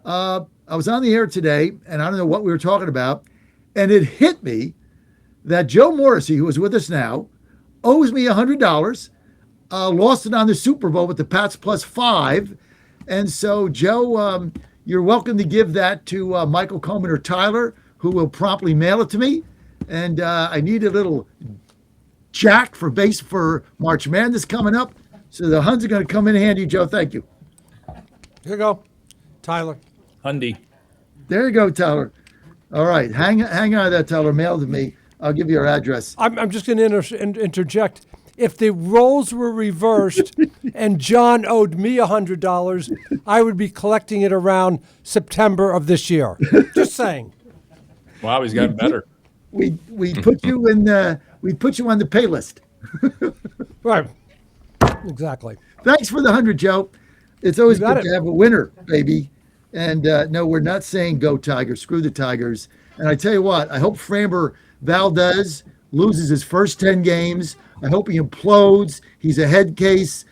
I was on the air today, and I don't know what we were talking about, and it hit me that Joe Morrissey, who is with us now, owes me $100. Lost it on the Super Bowl with the Pats +5, and so Joe, you're welcome to give that to Michael Coleman or Tyler, who will promptly mail it to me. And I need a little jack for base for March Madness coming up. So the Huns are going to come in handy, Joe. Thank you. Here you go, Tyler. Hundy. There you go, Tyler. All right. Hang on to that, Tyler. Mail to me. I'll give you your address. I'm just going to interject. If the roles were reversed and John owed me $100, I would be collecting it around September of this year. Just saying. Wow, he's gotten better. We put you in. We put you on the pay list. Right. Exactly. Thanks for the 100, Joe. It's always good got to it. have a winner, baby. And no, we're not saying go Tigers. Screw the Tigers. And I tell you what, I hope Framber Valdez loses his first 10 games. I hope he implodes. He's a head case.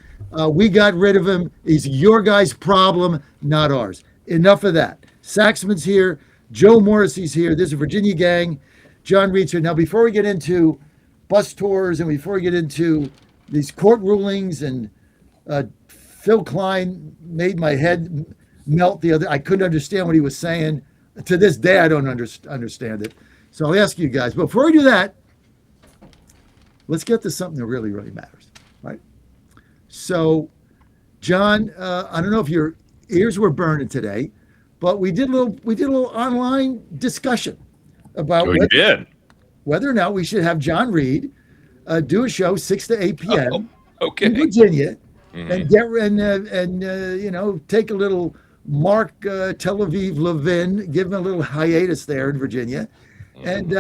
We got rid of him. He's your guys' problem, not ours. Enough of that. Saxman's here. Joe Morrissey's here. This is a Virginia gang. John Reed's here. Now, before we get into bus tours and before we get into these court rulings and Phil Klein made my head melt the other. I couldn't understand what he was saying. To this day, I don't understand it. So I'll ask you guys. But before we do that, let's get to something that really, really matters, right? So, John, I don't know if your ears were burning today, but we did a little online discussion about whether or not we should have John Reed do a show 6 to 8 p.m. In Virginia, and get take a little Mark Tel Aviv Levin, give him a little hiatus there in Virginia, and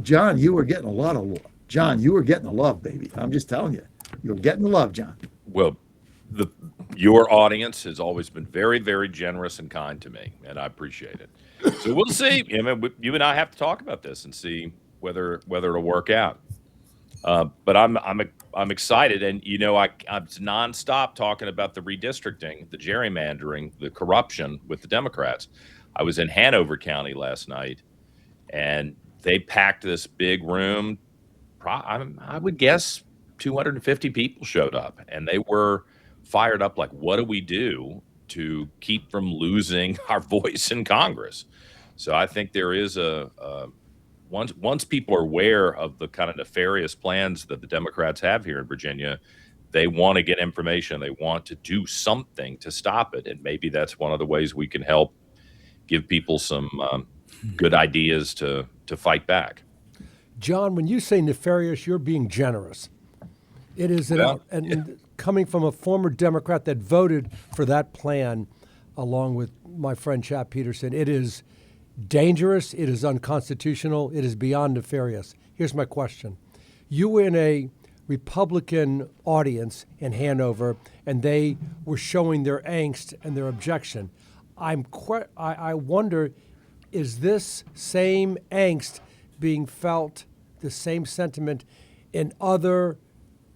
John, you were getting a lot of love. John, you were getting the love, baby. I'm just telling you, you're getting the love, John. Well, your audience has always been very, very generous and kind to me, and I appreciate it. So we'll see. I mean, you and I have to talk about this and see whether it'll work out. But I'm excited, and I'm nonstop talking about the redistricting, the gerrymandering, the corruption with the Democrats. I was in Hanover County last night, and they packed this big room. I would guess 250 people showed up, and they were fired up. Like, what do we do to keep from losing our voice in Congress? So I think there is once people are aware of the kind of nefarious plans that the Democrats have here in Virginia, they want to get information. They want to do something to stop it. And maybe that's one of the ways we can help give people some good ideas to fight back. John, when you say nefarious, you're being generous. It is, and coming from a former Democrat that voted for that plan, along with my friend Chap Peterson, it is dangerous, it is unconstitutional, it is beyond nefarious. Here's my question. You were in a Republican audience in Hanover, and they were showing their angst and their objection. I wonder, is this same angst being felt, the same sentiment, in other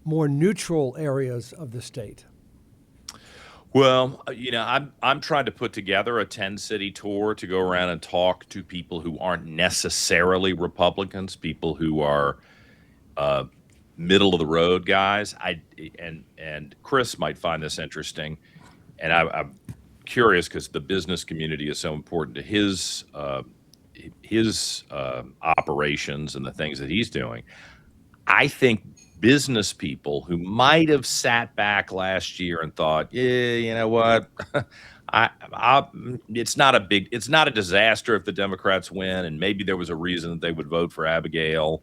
more neutral areas of the state? Well, I'm trying to put together a 10-city tour to go around and talk to people who aren't necessarily Republicans, people who are middle of the road guys. And Chris might find this interesting, and I'm curious because the business community is so important to his operations and the things that he's doing. I think business people who might have sat back last year and thought, yeah, you know what, it's not a disaster if the Democrats win, and maybe there was a reason that they would vote for Abigail.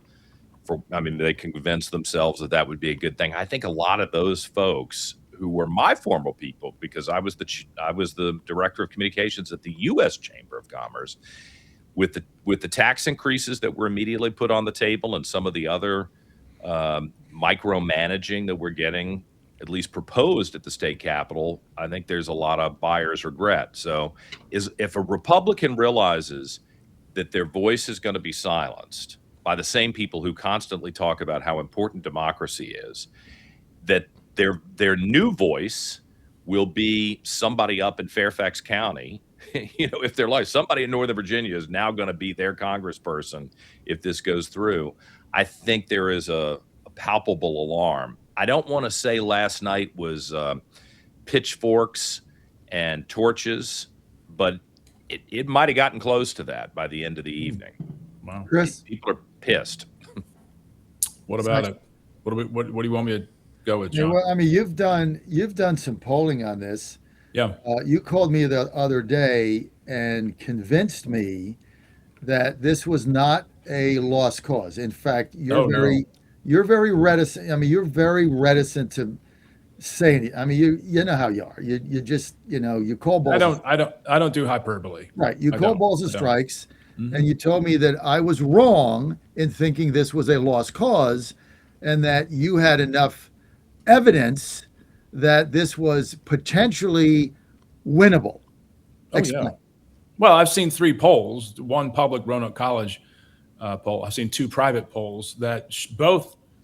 They convinced themselves that would be a good thing. I think a lot of those folks who were my former people, because I was the director of communications at the U.S. Chamber of Commerce, with the tax increases that were immediately put on the table and some of the other micromanaging that we're getting, at least proposed at the state capitol, I think there's a lot of buyer's regret. So if a Republican realizes that their voice is going to be silenced by the same people who constantly talk about how important democracy is, that their new voice will be somebody up in Fairfax County if they're like somebody in Northern Virginia is now going to be their congressperson if this goes through, I think there is a palpable alarm. I don't want to say last night was pitchforks and torches, but it might have gotten close to that by the end of the evening. Wow. Chris? People are pissed. What about it? What do you want me to go with, John? Well, I mean, you've done some polling on this. Yeah. You called me the other day and convinced me that this was not a lost cause. In fact, you're very reticent. I mean, you're very reticent to say anything. I mean, you know how you are. You just you call balls. I don't do hyperbole. Right. You call balls and strikes, Mm-hmm. and you told me that I was wrong in thinking this was a lost cause, and that you had enough evidence that this was potentially winnable. Oh, Explain. yeah. Well, I've seen 3 polls, one public Roanoke College poll. I've seen 2 private polls that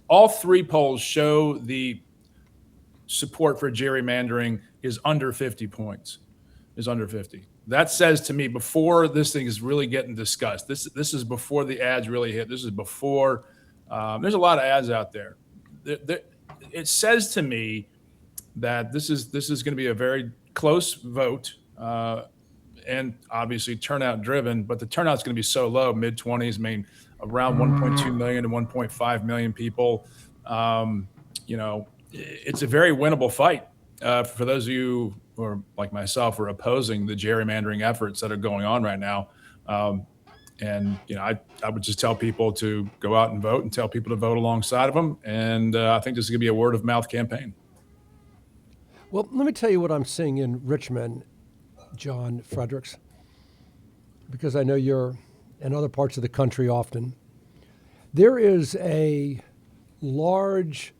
all 3 polls show the support for gerrymandering is under 50 points, is under 50. That says to me, before this thing is really getting discussed, this is before the ads really hit. This is before, there's a lot of ads out there. It says to me that this is going to be a very close vote, and obviously turnout driven, but the turnout's going to be so low, mid-20s, I mean, around 1.2 million to 1.5 million people. It's a very winnable fight for those of you who are like myself, who are opposing the gerrymandering efforts that are going on right now. I would just tell people to go out and vote and tell people to vote alongside of them. And I think this is going to be a word of mouth campaign. Well, let me tell you what I'm seeing in Richmond, John Fredericks, because I know you're in other parts of the country often. There is a large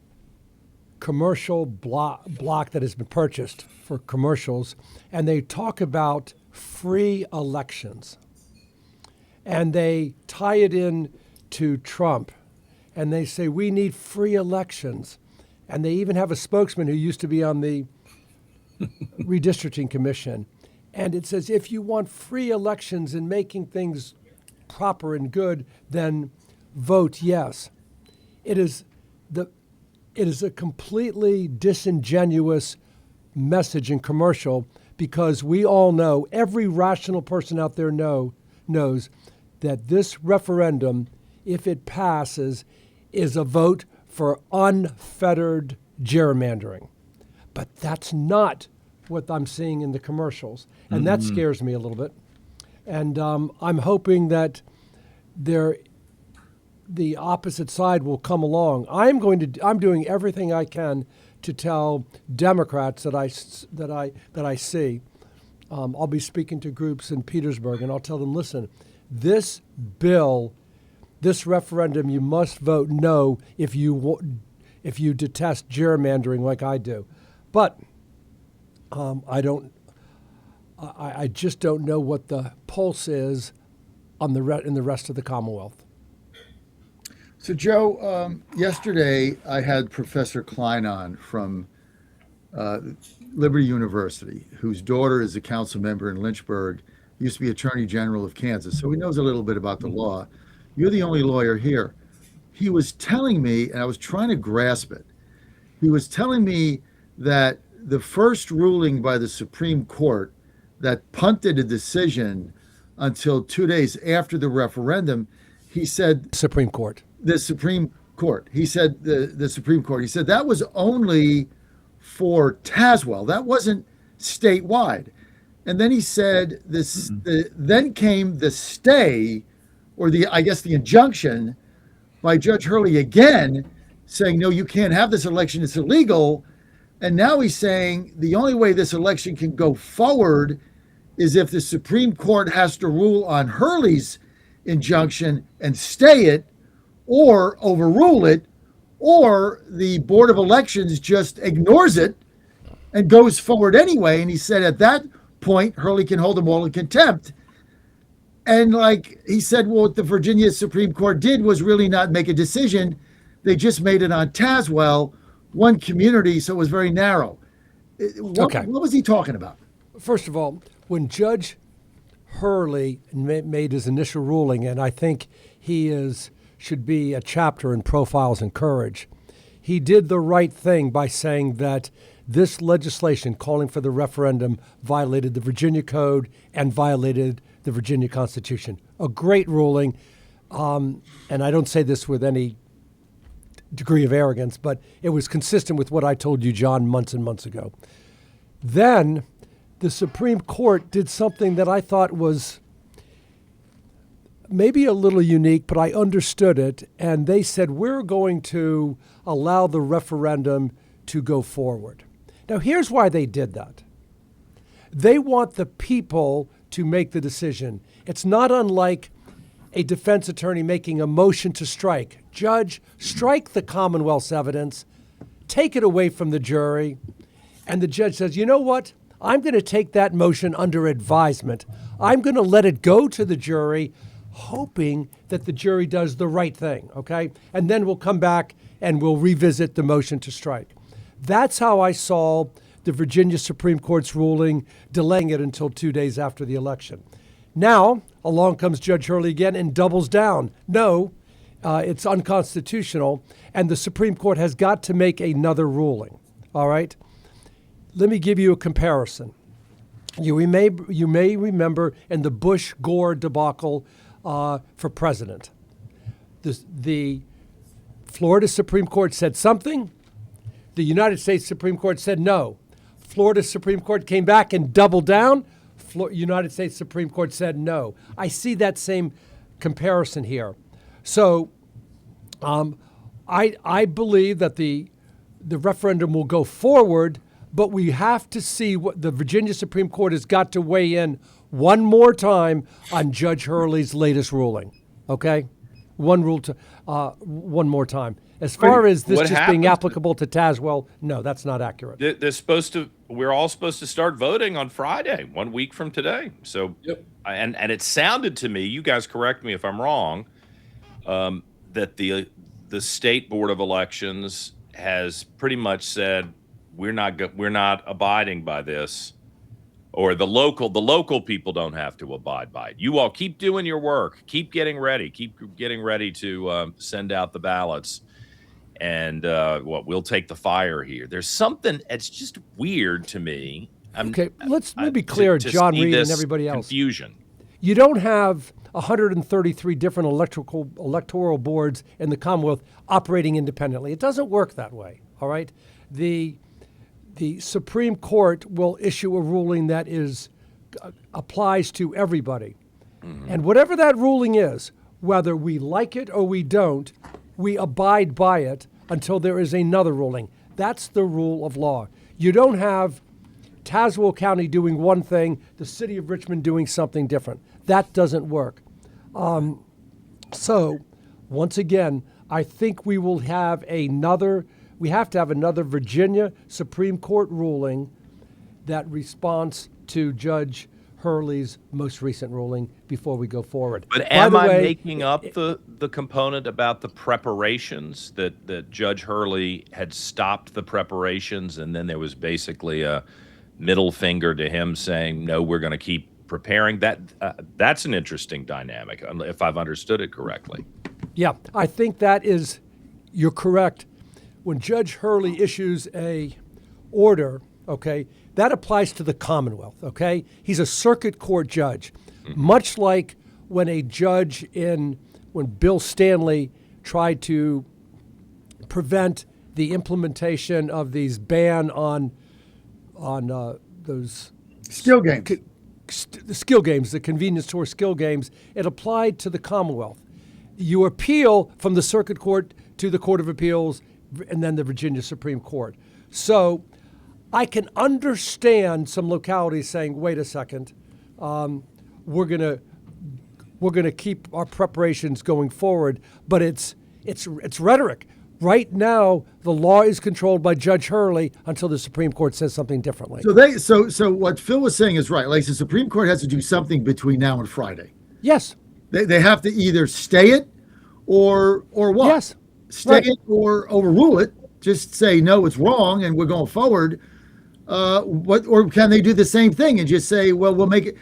commercial block that has been purchased for commercials, and they talk about free elections. And they tie it in to Trump, and they say, we need free elections. And they even have a spokesman who used to be on the redistricting commission. And it says, if you want free elections and making things proper and good, then vote yes. It is a completely disingenuous message and commercial, because we all know, every rational person out there knows that this referendum, if it passes, is a vote for unfettered gerrymandering. But that's not what I'm seeing in the commercials, and that scares me a little bit. And I'm hoping that the opposite side will come along. I'm doing everything I can to tell Democrats that I see. I'll be speaking to groups in Petersburg, and I'll tell them, listen, this bill, this referendum, you must vote no if you detest gerrymandering like I do. But I just don't know what the pulse is in the rest of the Commonwealth. So, Joe, yesterday I had Professor Klein on from Liberty University, whose daughter is a council member in Lynchburg, used to be Attorney General of Kansas, so he knows a little bit about the law. You're the only lawyer here. He was telling me, and I was trying to grasp it, he was telling me that the first ruling by the Supreme Court that punted a decision until 2 days after the referendum, he said... Supreme Court. The Supreme Court. He said the Supreme Court. He said that was only for Tazewell. That wasn't statewide. And then he said then came the stay, or the injunction by Judge Hurley again, saying, no, you can't have this election. It's illegal. And now he's saying the only way this election can go forward is if the Supreme Court has to rule on Hurley's injunction and stay it, or overrule it, or the Board of Elections just ignores it and goes forward anyway. And he said at that point, Hurley can hold them all in contempt. And like he said, well, what the Virginia Supreme Court did was really not make a decision. They just made it on Tazewell, one community, so it was very narrow. What was he talking about? First of all, when Judge Hurley made his initial ruling, and I think should be a chapter in Profiles in Courage. He did the right thing by saying that this legislation calling for the referendum violated the Virginia Code and violated the Virginia Constitution. A great ruling, and I don't say this with any degree of arrogance, but it was consistent with what I told you, John, months and months ago. Then the Supreme Court did something that I thought was maybe a little unique, but I understood it. And they said, we're going to allow the referendum to go forward. Now, here's why they did that. They want the people to make the decision. It's not unlike a defense attorney making a motion to strike. Judge, strike the Commonwealth's evidence, take it away from the jury. And the judge says, you know what? I'm going to take that motion under advisement. I'm going to let it go to the jury, hoping that the jury does the right thing, okay? And then we'll come back and we'll revisit the motion to strike. That's how I saw the Virginia Supreme Court's ruling, delaying it until 2 days after the election. Now, along comes Judge Hurley again and doubles down. No, it's unconstitutional, and the Supreme Court has got to make another ruling, all right? Let me give you a comparison. You may remember in the Bush-Gore debacle for president. The Florida Supreme Court said something. The United States Supreme Court said no. Florida Supreme Court came back and doubled down. United States Supreme Court said no. I see that same comparison here. So I believe that the referendum will go forward, but we have to see what the Virginia Supreme Court has got to weigh in one more time on Judge Hurley's latest ruling. Okay? One more time. As far as this just being applicable to Tazewell, no, that's not accurate. We're all supposed to start voting on Friday, 1 week from today. So, yep. And it sounded to me, you guys correct me if I'm wrong, that the state board of elections has pretty much said we're not abiding by this, or the local people don't have to abide by it. You all keep doing your work, keep getting ready to send out the ballots. And we'll take the fire here. There's something that's just weird to me. Okay, let's be clear, John Reed and everybody else. Confusion. You don't have 133 different electoral boards in the Commonwealth operating independently. It doesn't work that way, all right? The Supreme Court will issue a ruling that applies to everybody. Mm-hmm. And whatever that ruling is, whether we like it or we don't, we abide by it until there is another ruling. That's the rule of law. You don't have Tazewell County doing one thing, the city of Richmond doing something different. That doesn't work. So, once again, I think we have to have another Virginia Supreme Court ruling that responds to Judge Hurley's most recent ruling before we go forward. But am I making up the component about the preparations that Judge Hurley had stopped the preparations, and then there was basically a middle finger to him saying, no, we're going to keep preparing? That's an interesting dynamic, if I've understood it correctly. Yeah, I think you're correct. When Judge Hurley issues a order, okay, that applies to the Commonwealth, okay? He's a circuit court judge, much like when a judge when Bill Stanley tried to prevent the implementation of these ban on those skill games. The skill games, the convenience store skill games, it applied to the Commonwealth. You appeal from the circuit court to the Court of Appeals and then the Virginia Supreme Court. So I can understand some localities saying, wait a second, we're gonna keep our preparations going forward, but it's rhetoric. Right now, the law is controlled by Judge Hurley until the Supreme Court says something differently. So what Phil was saying is right. Like the Supreme Court has to do something between now and Friday. Yes. They have to either stay it or what? Yes. Stay it or overrule it. Just say no, it's wrong, and we're going forward. Or can they do the same thing and just say, well, we'll make it?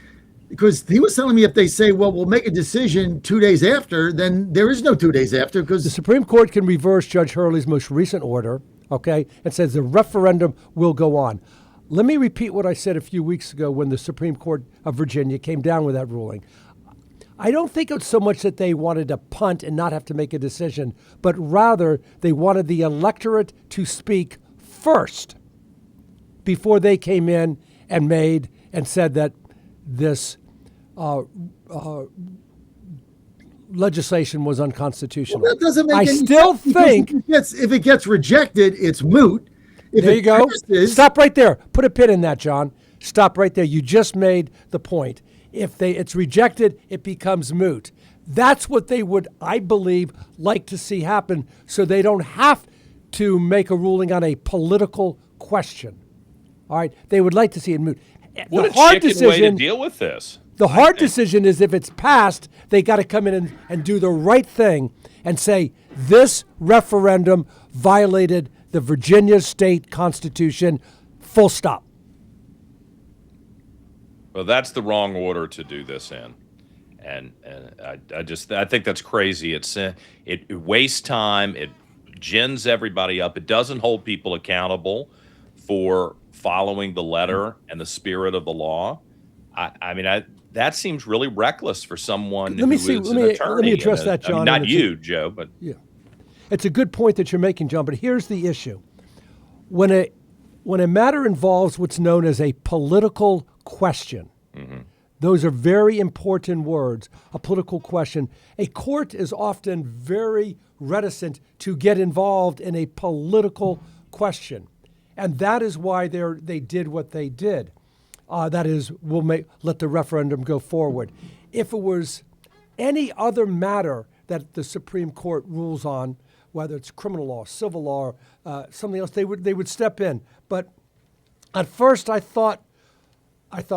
because he was telling me if they say, well, we'll make a decision 2 days after, then there is no 2 days after The because Supreme Court can reverse Judge Hurley's most recent order, okay, and says the referendum will go on. Let me repeat what I said a few weeks ago when the Supreme Court of Virginia came down with that ruling. I don't think it's so much that they wanted to punt and not have to make a decision, but rather they wanted the electorate to speak first before they came in and made and said that this legislation was unconstitutional. that doesn't make I any still sense because think. if it gets rejected, it's moot. If There it you go. passes- Stop right there. Put a pin in that, John. Stop right there. You just made the point. If it's rejected, it becomes moot. That's what they would, I believe, like to see happen so they don't have to make a ruling on a political question. All right? They would like to see it moot. What The a hard chicken way to decision, deal with this. the hard decision is if it's passed, they got to come in and do the right thing and say this referendum violated the Virginia state constitution, full stop. Well, that's the wrong order to do this in, and I think that's crazy. It wastes time. It gins everybody up. It doesn't hold people accountable for following the letter and the spirit of the law. I mean, that seems really reckless for someone Let me who see- is let an me- attorney. let me address and that, John, not and you, Joe, but Yeah. It's a good point that you're making, John, but here's the issue. When a matter involves what's known as a political question, those are very important words, a political question. A court is often very reticent to get involved in a political question. And that is why they did what they did. That is, let the referendum go forward. If it was any other matter that the Supreme Court rules on, whether it's criminal law, civil law, something else, they would step in. But at first I thought,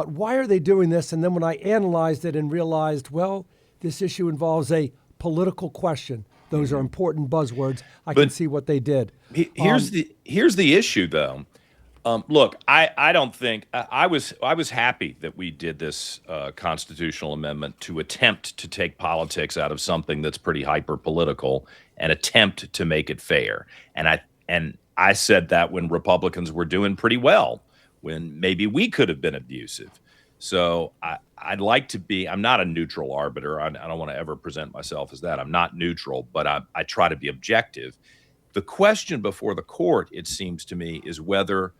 why are they doing this? And then when I analyzed it and realized, well, this issue involves a political question. Those are important buzzwords. I can see what they did. Here's the issue, though. Look, I don't think I was happy that we did this constitutional amendment to attempt to take politics out of something that's pretty hyper political and attempt to make it fair. And I said that when Republicans were doing pretty well, when maybe we could have been abusive. So I'd like to be. I'm not a neutral arbiter. I don't want to ever present myself as that. I'm not neutral, but I try to be objective. The question before the court, it seems to me, is whether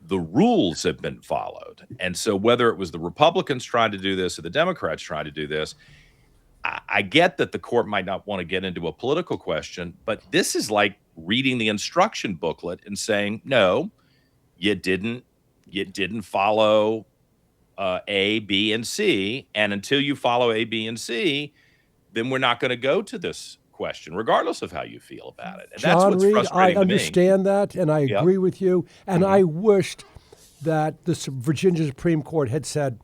the rules have been followed. And so whether it was the Republicans trying to do this or the Democrats trying to do this, I get that the court might not want to get into a political question, but this is like reading the instruction booklet and saying, no, you didn't follow A, B, and C. And until you follow A, B, and C, then we're not going to go to this question, regardless of how you feel about it. And that's John what's Reed, frustrating I to me. understand that, and I Yep. agree with you. And I wished that the Virginia Supreme Court had said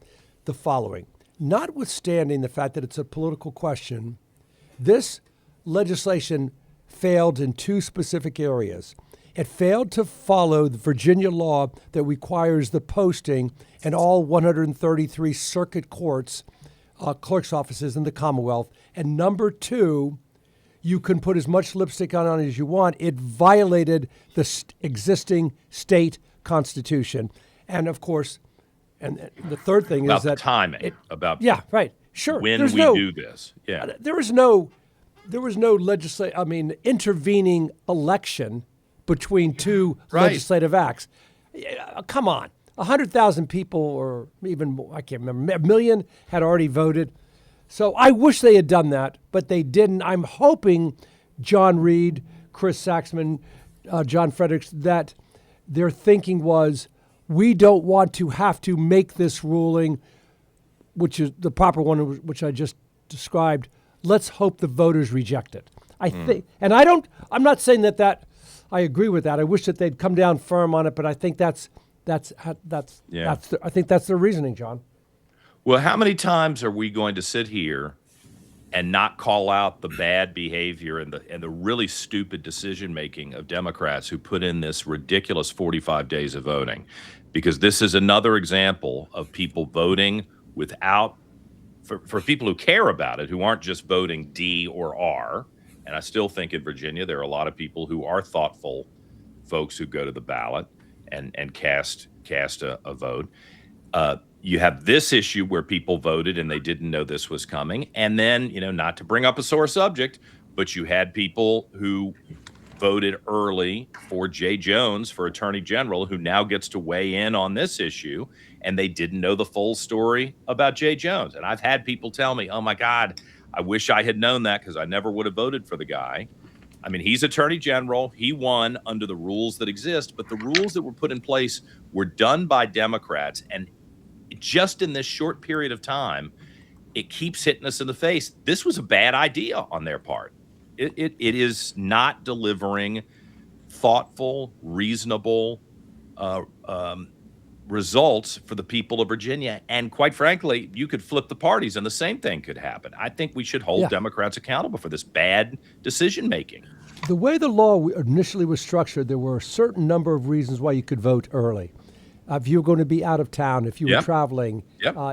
the following. Notwithstanding the fact that it's a political question, this legislation failed in two specific areas. It failed to follow the Virginia law that requires the posting in all 133 circuit courts, clerk's offices in the Commonwealth. And number two, you can put as much lipstick on it as you want. It violated the existing state constitution. And of course, and the third thing About is the that timing, about yeah, right, sure. when There's we no- do this. Yeah. There was no intervening election between two Right. legislative acts. Come on, 100,000 people, or even more, I can't remember, a million had already voted. So I wish they had done that, but they didn't. I'm hoping John Reed, Chris Saxman, John Fredericks, that their thinking was, we don't want to have to make this ruling, which is the proper one, which I just described. Let's hope the voters reject it. I think, and I'm not saying that I agree with that. I wish that they'd come down firm on it, but I think I think that's their reasoning, John. Well, how many times are we going to sit here and not call out the bad behavior and the really stupid decision making of Democrats who put in this ridiculous 45 days of voting? Because this is another example of people voting without for people who care about it, who aren't just voting D or R. And I still think in Virginia there are a lot of people who are thoughtful folks who go to the ballot and cast a vote. You have this issue where people voted and they didn't know this was coming. And then, not to bring up a sore subject, but you had people who voted early for Jay Jones for Attorney General, who now gets to weigh in on this issue, and they didn't know the full story about Jay Jones. And I've had people tell me, oh my God, I wish I had known that because I never would have voted for the guy. I mean, he's Attorney General. He won under the rules that exist, but the rules that were put in place were done by Democrats. And just in this short period of time, it keeps hitting us in the face. This was a bad idea on their part. It is not delivering thoughtful, reasonable results for the people of Virginia. And quite frankly, you could flip the parties and the same thing could happen. I think we should hold Democrats accountable for this bad decision making. The way the law initially was structured, there were a certain number of reasons why you could vote early. If you were going to be out of town, if you were traveling,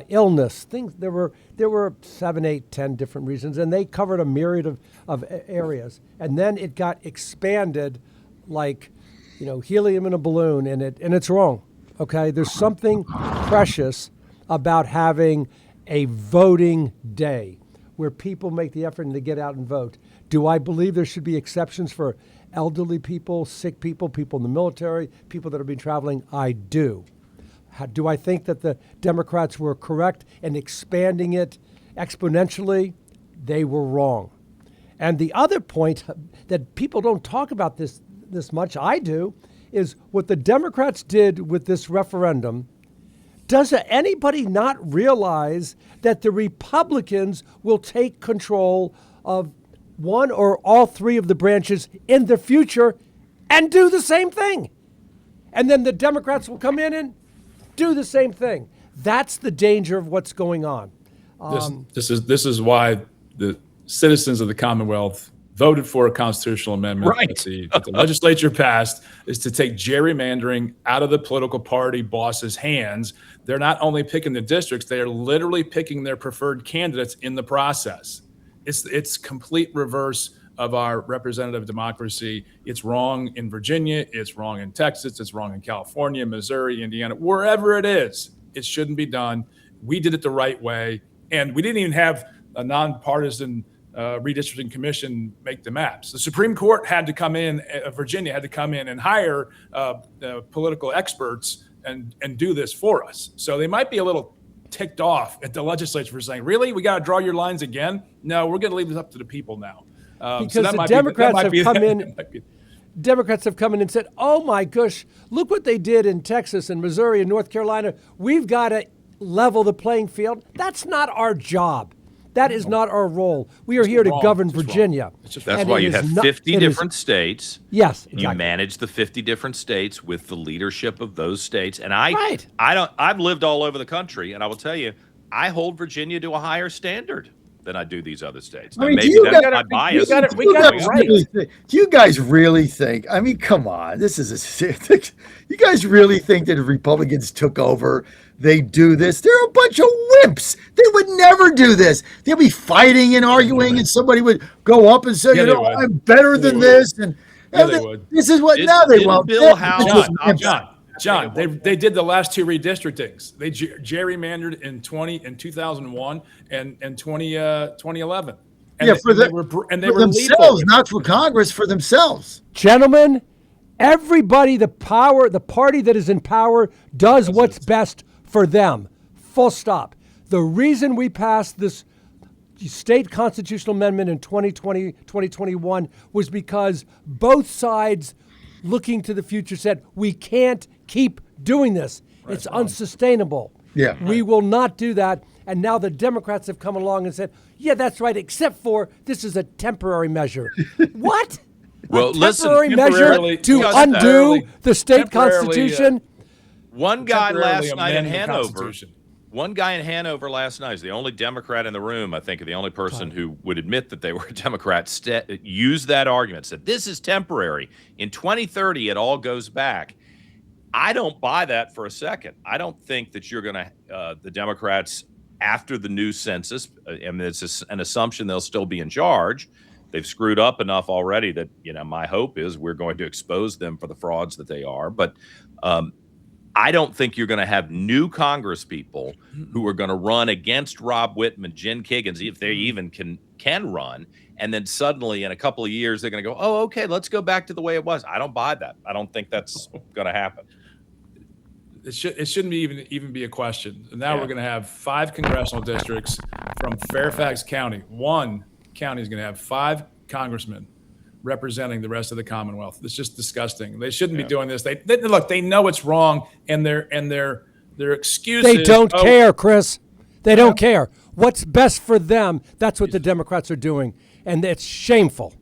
illness, things. There were 7, 8, 10 different reasons, and they covered a myriad of areas. And then it got expanded, like, helium in a balloon, and it's wrong. Okay, there's something precious about having a voting day where people make the effort to get out and vote. Do I believe there should be exceptions for elderly people, sick people, people in the military, people that have been traveling? I do. Do I think that the Democrats were correct in expanding it exponentially? They were wrong. And the other point that people don't talk about this much, I do, is what the Democrats did with this referendum. Does anybody not realize that the Republicans will take control of one or all three of the branches in the future and do the same thing? And then the Democrats will come in and do the same thing. That's the danger of what's going on. This is why the citizens of the Commonwealth voted for a constitutional amendment that the legislature passed, is to take gerrymandering out of the political party boss's hands. They're not only picking the districts, they are literally picking their preferred candidates in the process. It's complete reverse of our representative democracy. It's wrong in Virginia. It's wrong in Texas. It's wrong in California, Missouri, Indiana, wherever it is. It shouldn't be done. We did it the right way. And we didn't even have a nonpartisan redistricting commission make the maps. The Supreme Court had to come in, Virginia had to come in and hire political experts and do this for us. So they might be a little ticked off at the legislature for saying, really, we got to draw your lines again? No, we're going to leave this up to the people now. Because so the Democrats have come in. Democrats have come in and said, oh my gosh, look what they did in Texas and Missouri and North Carolina. We've got to level the playing field. That's not our job. That is not our role. We are here to govern Virginia. That's why you have 50 different states. Yes, exactly. You manage the 50 different states with the leadership of those states. And I've lived all over the country, and I will tell you, I hold Virginia to a higher standard than I do these other states. Now, maybe that's my bias. Do you guys really think? I mean, come on. This is you guys really think that if Republicans took over, they do this? They're a bunch of wimps. They would never do this. They'll be fighting and arguing, and somebody would go up and say, I'm better than this. And this is what now they won't. John, they did the last two redistrictings. They gerrymandered in 2001 and 2011. And for themselves, not for Congress, for themselves. Gentlemen, everybody, the party that is in power does what's best for them. Full stop. The reason we passed this state constitutional amendment in 2020, 2021 was because both sides looking to the future said, we can't keep doing this. It's unsustainable. Yeah. We will not do that. And now the Democrats have come along and said, yeah, that's right, except for this is a temporary measure. What? Well, a temporary measure to undo the state constitution? One guy last night in Hanover. One guy in Hanover last night is the only Democrat in the room, I think, the only person who would admit that they were a Democrat, used that argument, said, this is temporary. In 2030, it all goes back. I don't buy that for a second. I don't think that you're going to, the Democrats after the new census, I mean, it's an assumption they'll still be in charge. They've screwed up enough already that, my hope is we're going to expose them for the frauds that they are. But I don't think you're going to have new Congress people who are going to run against Rob Whitman, Jen Kiggins, if they even can run. And then suddenly in a couple of years, they're going to go, oh, okay, let's go back to the way it was. I don't buy that. I don't think that's going to happen. It shouldn't even be a question. Now we're going to have 5 congressional districts from Fairfax County. One county is going to have 5 congressmen representing the rest of the Commonwealth. It's just disgusting. They shouldn't be doing this. They look. They know it's wrong, and their excuses. They don't care, Chris. They don't care. What's best for them? That's what the Democrats are doing, and it's shameful.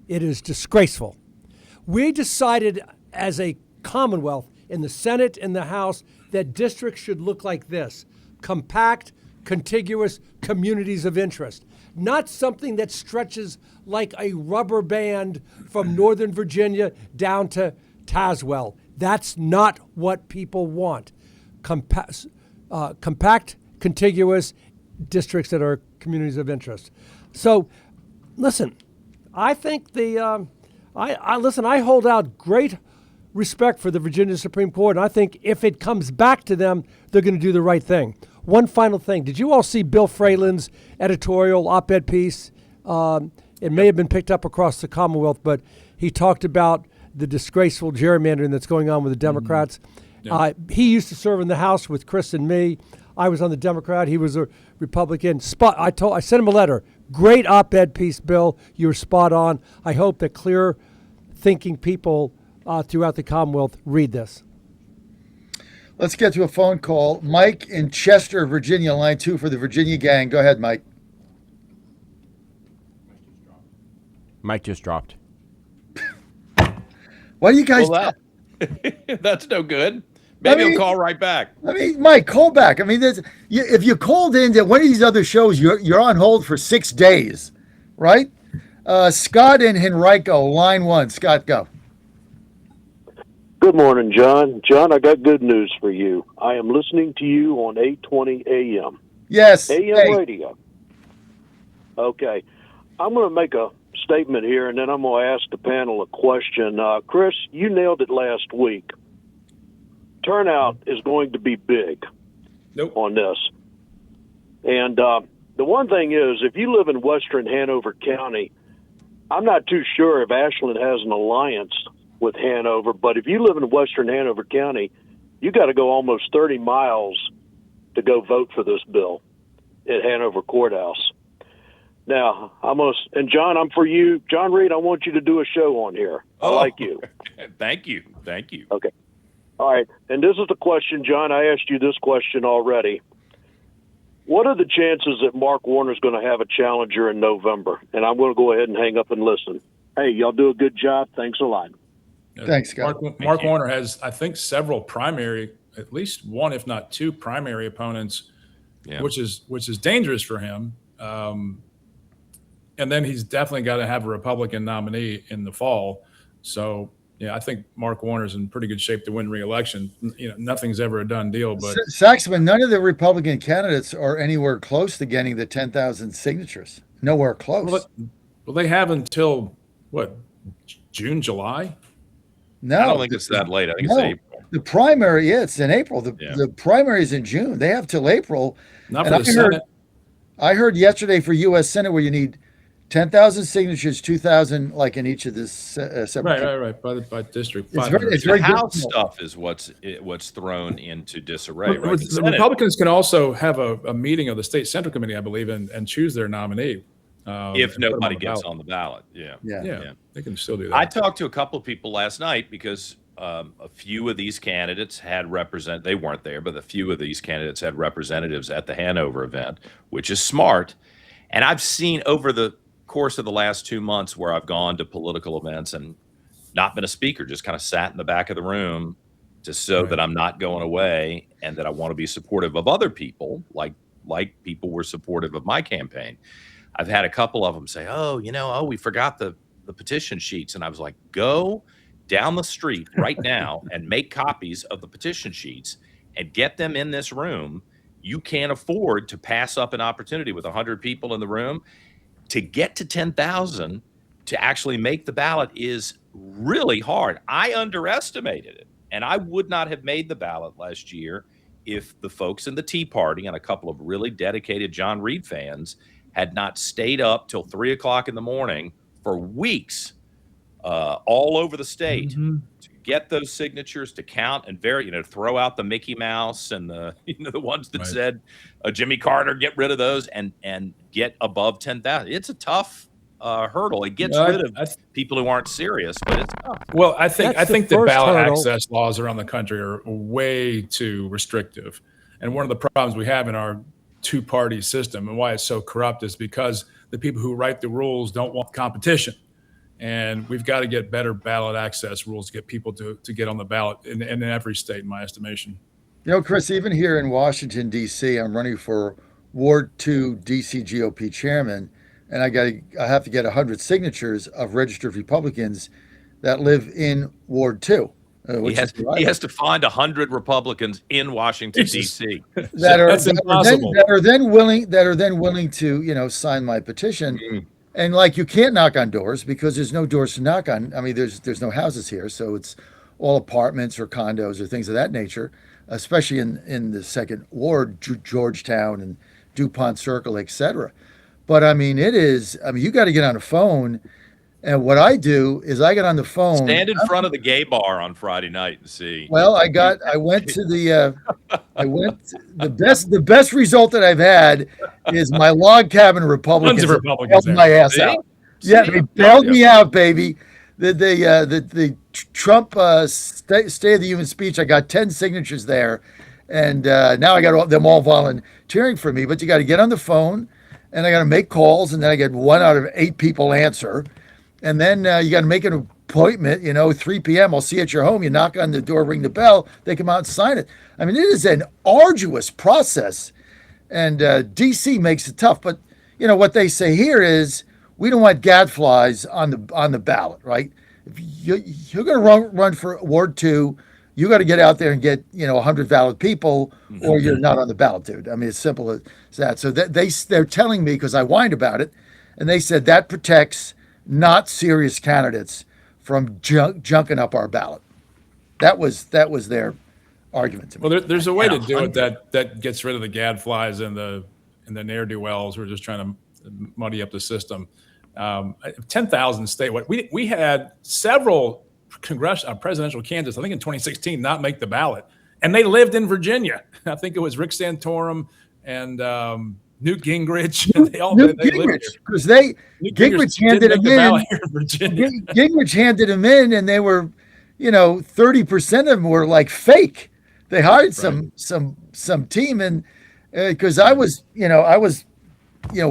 It is disgraceful. We decided as a Commonwealth in the Senate and the House that districts should look like this: compact, contiguous communities of interest. Not something that stretches like a rubber band from Northern Virginia down to Tazewell. That's not what people want. Compact, contiguous districts that are communities of interest. So, listen, I think I hold out great respect for the Virginia Supreme Court, and I think if it comes back to them, they're going to do the right thing. One final thing. Did you all see Bill Fralin's editorial op-ed piece? It may have been picked up across the Commonwealth, but he talked about the disgraceful gerrymandering that's going on with the Democrats. Yeah. He used to serve in the House with Chris and me. I was on the Democrat. He was a Republican. I sent him a letter. Great op-ed piece, Bill. You were spot on. I hope that clear-thinking people throughout the Commonwealth read this. Let's get to a phone call. Mike in Chester, Virginia, line 2 for the Virginia gang. Go ahead, Mike. Mike just dropped. Why do you guys? Well, that's no good. Maybe he'll call right back. Mike, call back. If you called in to one of these other shows, you're on hold for 6 days, right? Scott in Henrico, line 1. Scott, go. Good morning, John. John, I got good news for you. I am listening to you on 820 AM. Yes. AM radio. Okay. I'm going to make a statement here, and then I'm going to ask the panel a question. Chris, you nailed it last week. Turnout is going to be big on this. And the one thing is, if you live in western Hanover County, I'm not too sure if Ashland has an alliance with Hanover, but if you live in western Hanover County, you got to go almost 30 miles to go vote for this bill at Hanover Courthouse. Now, and John, I'm for you. John Reed, I want you to do a show on here. I like you. Thank you. Okay. All right. And this is the question, John. I asked you this question already. What are the chances that Mark Warner's going to have a challenger in November? And I'm going to go ahead and hang up and listen. Hey, y'all do a good job. Thanks a lot. Thanks, Scott. Mark Warner has, I think, several primary, at least one, if not 2 primary opponents, which is dangerous for him. And then he's definitely got to have a Republican nominee in the fall. So, I think Mark Warner's in pretty good shape to win re-election. Nothing's ever a done deal. But Saxman, none of the Republican candidates are anywhere close to getting the 10,000 signatures. Nowhere close. Well, they have until, June, July? No. I don't think it's that late. I think it's April. The primary, it's in April. The primary is in June. They have till April. Not for the Senate. I heard yesterday for U.S. Senate where you need 10,000 signatures, 2,000 like in each of this separate. Right. By district. It's very the House difficult. stuff is what's thrown into disarray. Right? The Republicans can also have a meeting of the state central committee, I believe, and choose their nominee. If nobody gets on the ballot. Yeah, they can still do that. I talked to a couple of people last night because a few of these candidates had they weren't there, but a few of these candidates had representatives at the Hanover event, which is smart. And I've seen over the course of the last 2 months where I've gone to political events and not been a speaker, just kind of sat in the back of the room just so that I'm not going away and that I want to be supportive of other people, like people were supportive of my campaign. I've had a couple of them say, we forgot the petition sheets. And I was like, go down the street right now and make copies of the petition sheets and get them in this room. you can't afford to pass up an opportunity with 100 people in the room. To get to 10,000 to actually make the ballot is really hard. I underestimated it, and I would not have made the ballot last year if the folks in the Tea Party and a couple of really dedicated John Reed fans had not stayed up till 3 o'clock in the morning for weeks all over the state to get those signatures, to count and throw out the Mickey Mouse and the the ones that said Jimmy Carter, get rid of those and get above 10,000. It's a tough hurdle. It gets rid of people who aren't serious, but it's tough. Well, I think the first ballot hurdle. access laws around the country are way too restrictive. And one of the problems we have in our two-party system and why it's so corrupt is because the people who write the rules don't want competition. And we've got to get better ballot access rules to get people to get on the ballot in every state, in my estimation. You know, Chris, even here in Washington, D.C., I'm running for Ward 2 D.C. GOP chairman, and I have to get 100 signatures of registered Republicans that live in Ward 2. He has to find 100 Republicans in Washington, D.C. that are then willing to, sign my petition. Mm-hmm. And like, you can't knock on doors because there's no doors to knock on. I mean, there's no houses here, so it's all apartments or condos or things of that nature, especially in the second ward, Georgetown and DuPont Circle, etc. But I mean, you got to get on the phone. And what I do is I get on the phone. Stand in front of the gay bar on Friday night and see. Well, the best result that I've had is my log cabin Republicans. Tons of Republicans bailed my ass out. Yeah, they bailed me out, baby. The Trump State of the Union speech, I got 10 signatures there. And now I got them all volunteering for me. But you got to get on the phone, and I got to make calls, and then I get 1 out of 8 people answer. And then you got to make an appointment, 3 p.m. I'll see you at your home. You knock on the door, ring the bell. They come out and sign it. I mean, it is an arduous process. And D.C. makes it tough. But, what they say here is we don't want gadflies on the ballot, right? If you're going to run for Ward 2, you got to get out there and get, 100 valid people, or you're not on the ballot, dude. I mean, it's simple as that. So they're telling me, because I whined about it, and they said that protects not serious candidates from junking up our ballot. That was their argument to me. Well, there's a way to do it that gets rid of the gadflies and the ne'er-do-wells who are just trying to muddy up the system. 10,000 statewide. We had several presidential candidates, I think in 2016, not make the ballot, and they lived in Virginia. I think it was Rick Santorum and Newt Gingrich. Because Gingrich handed him in. Gingrich handed him in, and they were, 30% of them were like fake. They hired some team, and because I was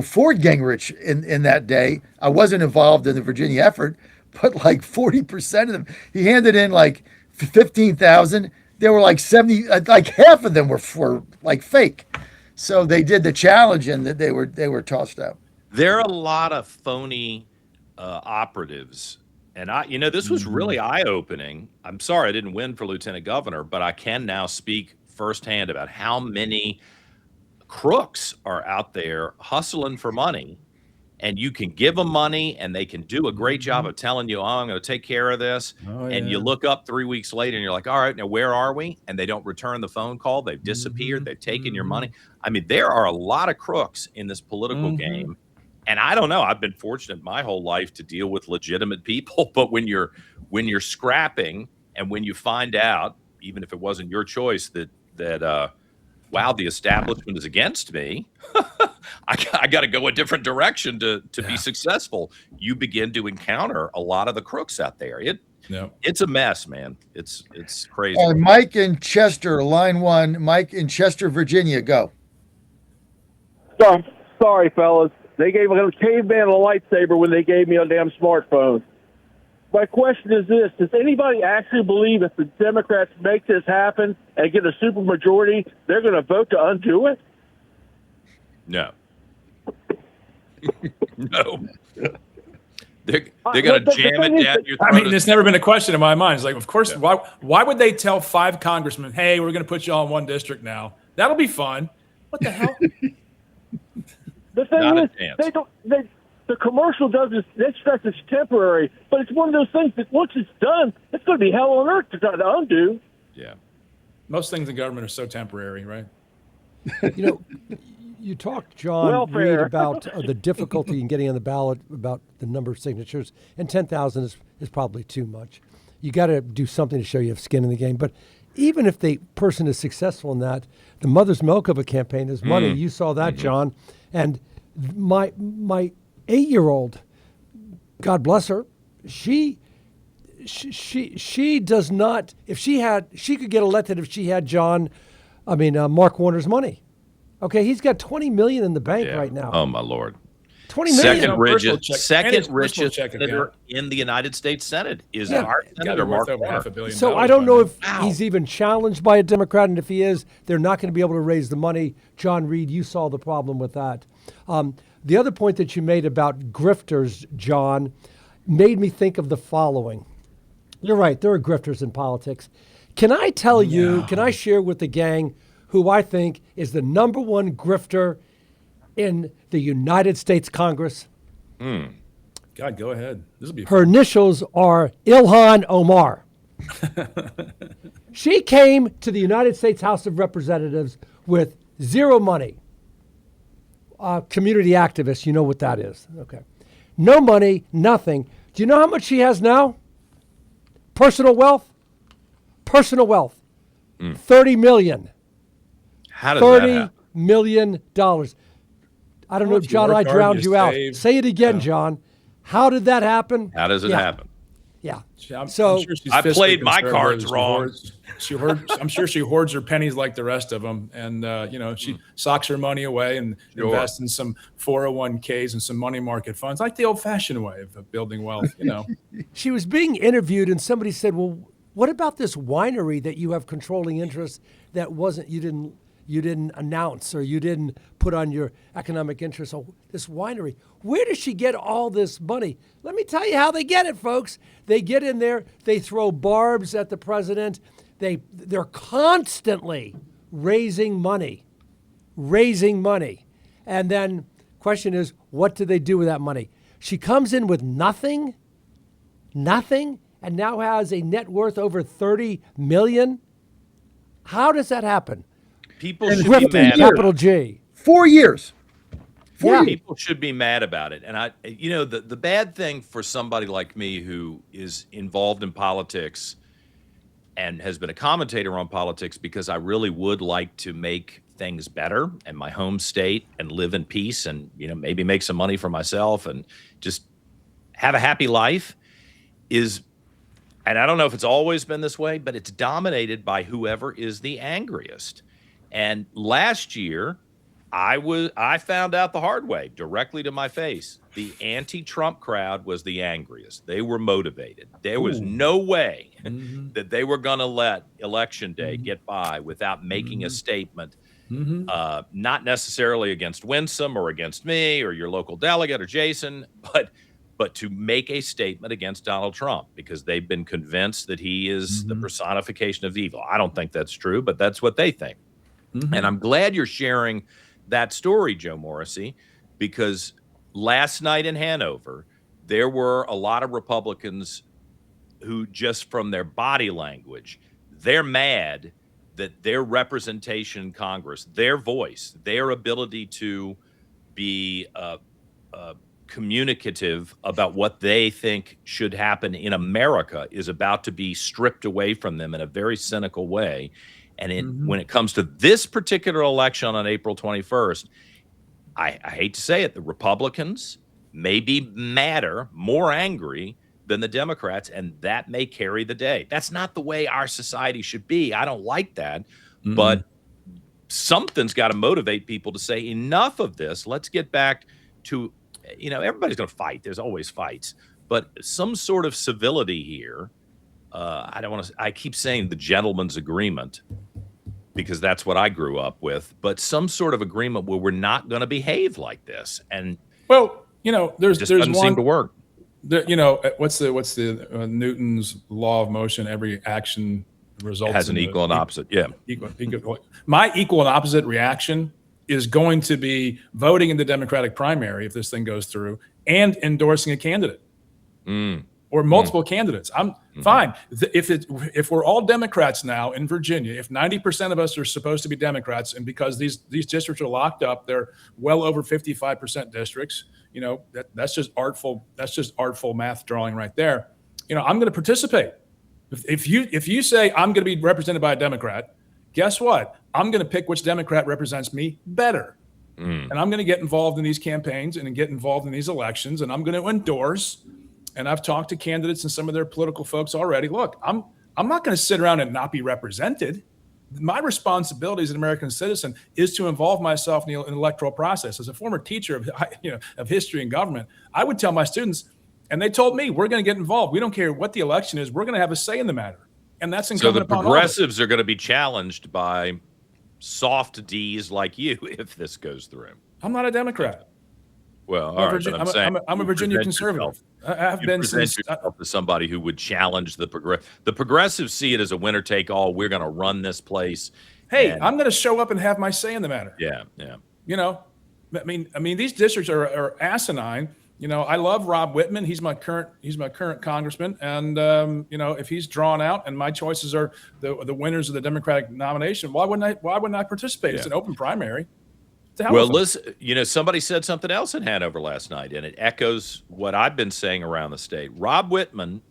for Gingrich in that day. I wasn't involved in the Virginia effort, but like 40% of them, he handed in like 15,000. There were like 70, like half of them were like fake. So they did the challenge, and they were tossed out. There are a lot of phony operatives, and this was really eye-opening. I'm sorry I didn't win for lieutenant governor, but I can now speak firsthand about how many crooks are out there hustling for money, and you can give them money, and they can do a great job of telling you, I'm going to take care of this. And you look up 3 weeks later, and you're like, all right, now where are we? And they don't return the phone call. They've disappeared. They've taken your money. I mean, there are a lot of crooks in this political game. And I don't know. I've been fortunate my whole life to deal with legitimate people. But when you're scrapping, and when you find out, even if it wasn't your choice, that wow, the establishment is against me, I got to go a different direction to be successful. You begin to encounter a lot of the crooks out there. It's a mess, man. It's crazy. Mike in Chester, line 1. Mike in Chester, Virginia, go. Sorry, fellas. They gave a caveman a lightsaber when they gave me a damn smartphone. My question is this: does anybody actually believe if the Democrats make this happen and get a supermajority, they're going to vote to undo it? No. No. They're going to jam it down your throat. I mean, it's never been a question in my mind. It's like, of course, why would they tell 5 congressmen, hey, we're going to put you all in one district now? That'll be fun. What the hell? The thing Not a is, chance. they don't. The commercial does this. They stress it's temporary, but it's one of those things that once it's done, it's going to be hell on earth to try to undo. Yeah. Most things in government are so temporary, right? You know, you talked, John Welfare. Reed, about the difficulty in getting on the ballot, about the number of signatures, and 10,000 is probably too much. You got to do something to show you have skin in the game. But even if the person is successful in that, the mother's milk of a campaign is money. You saw that, John. And my 8-year-old, God bless her, she does not. If she could get elected if she had Mark Warner's money. Okay, he's got $20 million in the bank right now. Oh my Lord. 20 million. Second His personal richest check senator account. in the United States Senate is Yeah. our Got to Senator be Mark worth over Warner. $500 million. So I don't know if Wow. he's even challenged by a Democrat, and if he is, they're not going to be able to raise the money. John Reed, you saw the problem with that. The other point that you made about grifters, John, made me think of the following. You're right, there are grifters in politics. Can I tell you, can I share with the gang who I think is the number one grifter in the United States Congress? God, go ahead. This will be Her initials are Ilhan Omar. She came to the United States House of Representatives with zero money. Community activist, you know what that is. Okay. No money, nothing. Do you know how much she has now? Personal wealth? Personal wealth. 30 million. How does that $30 happen? million. I don't know, if you John, I work hard, drowned you you out. save. Say it again, John. How did that happen? How does it Yeah. happen? Yeah. I'm So sure she's I fiscally played my conservative. cards wrong. I'm sure she hoards her pennies like the rest of them, and she socks her money away and invests in some 401ks and some money market funds, like the old-fashioned way of building wealth. she was being interviewed, and somebody said, "Well, what about this winery that you have controlling interest that you didn't announce or you didn't put on your economic interest? Oh, this winery. Where does she get all this money?" Let me tell you how they get it, folks. They get in there, they throw barbs at the president. They're constantly raising money. And then question is, what do they do with that money? She comes in with nothing, and now has a net worth over 30 million. How does that happen? People should be Grifting, mad. capital G. 4 years. Yeah. People should be mad about it. And the bad thing for somebody like me who is involved in politics and has been a commentator on politics, because I really would like to make things better in my home state and live in peace and, maybe make some money for myself and just have a happy life, and I don't know if it's always been this way, but it's dominated by whoever is the angriest. And last year, I found out the hard way, directly to my face. The anti-Trump crowd was the angriest. They were motivated. There was no way that they were going to let Election Day get by without making a statement, not necessarily against Winsome or against me or your local delegate or Jason, but to make a statement against Donald Trump, because they've been convinced that he is the personification of evil. I don't think that's true, but that's what they think. And I'm glad you're sharing that story, Joe Morrissey, because last night in Hanover, there were a lot of Republicans who, just from their body language, they're mad that their representation in Congress, their voice, their ability to be communicative about what they think should happen in America is about to be stripped away from them in a very cynical way. And when it comes to this particular election on April 21st, I hate to say it, the Republicans may be madder, more angry than the Democrats, and that may carry the day. That's not the way our society should be. I don't like that, but something's got to motivate people to say, enough of this. Let's get back to, everybody's going to fight. There's always fights, but some sort of civility here. I keep saying the gentleman's agreement, because that's what I grew up with, but some sort of agreement where we're not going to behave like this. And there's doesn't seem to work. What's the Newton's law of motion? Every action results Has an in equal and opposite. Yeah. My equal and opposite reaction is going to be voting in the Democratic primary if this thing goes through and endorsing a candidate or multiple candidates. I'm fine. If we're all Democrats now in Virginia, if 90% of us are supposed to be Democrats, and because these districts are locked up, they're well over 55% districts. That's just artful. That's just artful math drawing right there. I'm going to participate. If you say I'm going to be represented by a Democrat, guess what? I'm going to pick which Democrat represents me better. And I'm going to get involved in these campaigns and get involved in these elections, and I'm going to endorse. And I've talked to candidates and some of their political folks already. Look, I'm not going to sit around and not be represented. My responsibility as an American citizen is to involve myself in the electoral process. As a former teacher of history and government, I would tell my students, and they told me, we're going to get involved. We don't care what the election is. We're going to have a say in the matter. And that's incumbent upon all of us. So the progressives are going to be challenged by soft Ds like you if this goes through. I'm not a Democrat. Well, all right, but I'm saying I'm a Virginia conservative. I have been since yourself as somebody who would challenge the progressives see it as a winner take all. We're going to run this place. Hey, I'm going to show up and have my say in the matter. Yeah. I mean, these districts are asinine. I love Rob Whitman. He's my current congressman, and if he's drawn out and my choices are the winners of the Democratic nomination, why wouldn't I participate? It's an open primary. Well, listen, somebody said something else in Hanover last night, and it echoes what I've been saying around the state. Rob Whitman,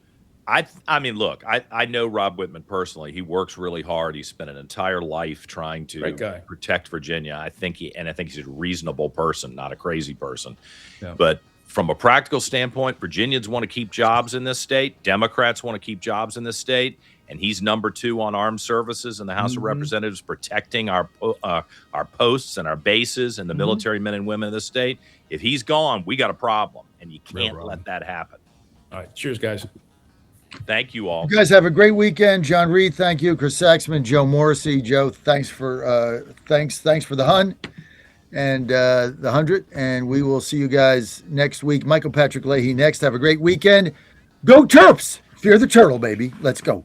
I mean, look, I know Rob Whitman personally. He works really hard. He spent an entire life trying to protect Virginia. I think he's a reasonable person, not a crazy person. Yeah. But from a practical standpoint, Virginians want to keep jobs in this state. Democrats want to keep jobs in this state. And he's number 2 on armed services in the House of Representatives, protecting our posts and our bases and the military men and women of this state. If he's gone, we got a problem, and you can't let that happen. All right. Cheers, guys. Thank you all. You guys have a great weekend. John Reed, thank you. Chris Saxman, Joe Morrissey. Joe, thanks for thanks for the hun and the 100. And we will see you guys next week. Michael Patrick Leahy next. Have a great weekend. Go Terps! Fear the turtle, baby. Let's go.